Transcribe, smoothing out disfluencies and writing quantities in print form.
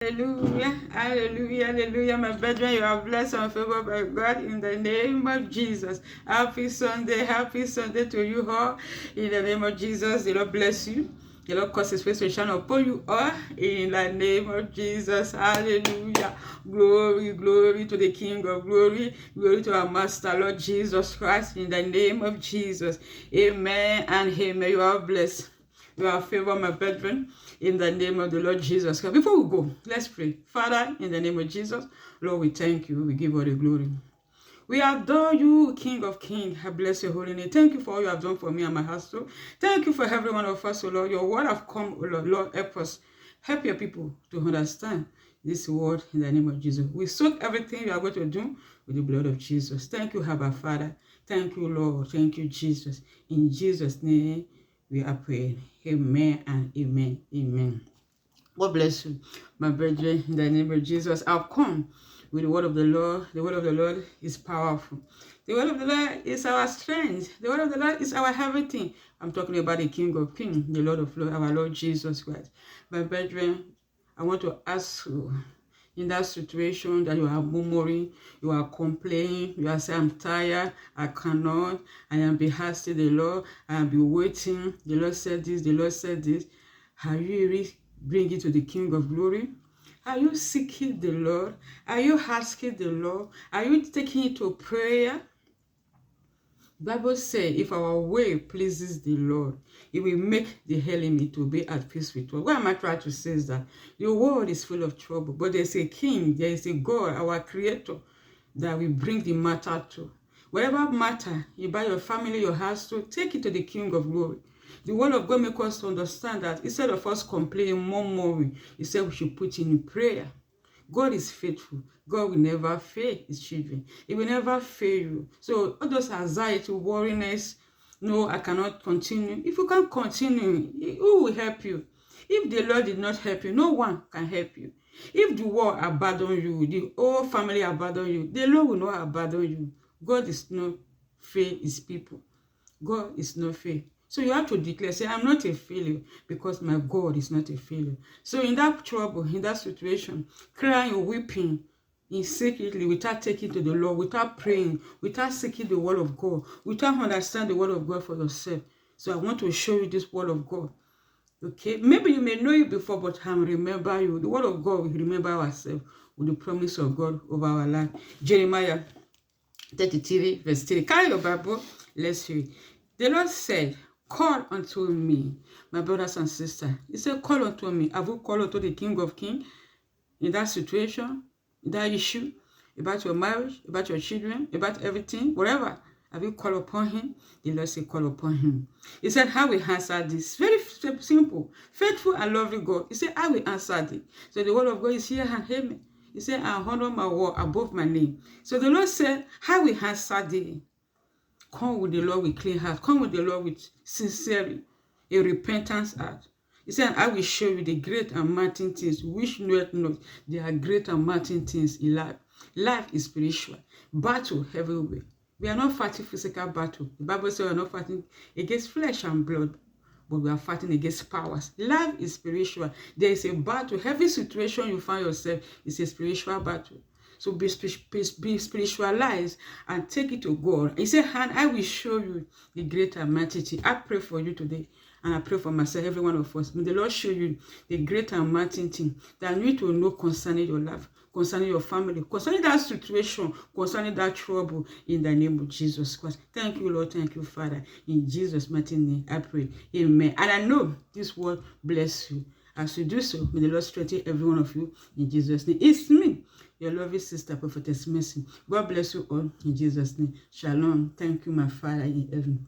Hallelujah, hallelujah, hallelujah. My brethren, you are blessed and favored by God in the name of Jesus. Happy Sunday to you all. In the name of Jesus, the Lord bless you. The Lord cause his face to shine upon you all. In the name of Jesus, hallelujah. Glory, glory to the King of glory. Glory to our Master, Lord Jesus Christ. In the name of Jesus, amen and amen. You are blessed. You are favored, my brethren, in the name of the Lord Jesus Christ. Before we go, let's pray. Father, in the name of Jesus, Lord, we thank you. We give all the glory. We adore you, King of Kings. I bless your holy name. Thank you for all you have done for me and my household. Thank you for every one of us, O Lord. Your word have come, O Lord. Lord, help us. Help your people to understand this word in the name of Jesus. We soak everything you are going to do with the blood of Jesus. Thank you, Abba Father. Thank you, Lord. Thank you, Jesus. In Jesus' name, we are praying. Amen and amen. Amen. God bless you, my brethren, in the name of Jesus. I've come with the word of the Lord. The word of the Lord is powerful. The word of the Lord is our strength. The word of the Lord is our everything. I'm talking about the King of Kings, the Lord of Lords, our Lord Jesus Christ. My brethren, I want to ask you, in that situation that you are murmuring, you are complaining, you are saying, I'm tired, I cannot, I am behearted the Lord, I am be waiting, the Lord said this, the Lord said this. Have you really bring it to the King of glory? Are you seeking the Lord? Are you asking the Lord? Are you taking it to prayer? Bible says, if our way pleases the Lord, it will make the enemy to be at peace with us. What am I trying to say is that the world is full of trouble, but there's a king, there is a God, our creator, that will bring the matter to. Whatever matter, you buy your family, your house, to take it to the King of glory. The word of God makes us to understand that instead of us complaining, murmuring, he said we should put in prayer. God is faithful. God will never fail his children. He will never fail you. So all those anxiety, worriness, no, I cannot continue. If you can't continue, who will help you? If the Lord did not help you, no one can help you. If the world abandon you, the whole family abandon you, the Lord will not abandon you. God is not fail his people. God is not fail. So you have to declare, say, I'm not a failure because my God is not a failure. So in that trouble, in that situation, crying, weeping, in secretly, without taking to the Lord, without praying, without seeking the word of God, without understanding the word of God for yourself. So I want to show you this word of God. Okay, maybe you may know it before, but I remember you. The word of God will remember ourselves with the promise of God over our life. Jeremiah 33, verse 3. Carry your Bible, let's read. The Lord said, call unto me, my brothers and sisters. He said, call unto me. Have you called unto the King of Kings in that situation, in that issue, about your marriage, about your children, about everything, whatever? Have you called upon him? The Lord said, call upon him. He said, how will answer this? Very simple. Faithful and loving God. He said, I will answer thee. So the word of God is here and hear me. He said, I honor my word above my name. So the Lord said, how will answer thee? Come with the Lord with clean heart. Come with the Lord with sincerity, a repentance heart. He said, I will show you the great and mighty things which knoweth not. There are great and mighty things in life. Life is spiritual. Battle everywhere. We are not fighting physical battle. The Bible says we are not fighting against flesh and blood, but we are fighting against powers. Life is spiritual. There is a battle. Every situation you find yourself is a spiritual battle. So be spiritualized and take it to God. He said, and I will show you the great and mighty thing. I pray for you today. And I pray for myself, every one of us. May the Lord show you the great and mighty thing that you need to know concerning your life, concerning your family, concerning that situation, concerning that trouble, in the name of Jesus Christ. Thank you, Lord. Thank you, Father. In Jesus' mighty name, I pray. Amen. And I know this word bless you. As you do so, may the Lord strengthen every one of you in Jesus' name. It's me, your lovely sister, Prophetess Mercy. God bless you all in Jesus' name. Shalom. Thank you, my Father in heaven.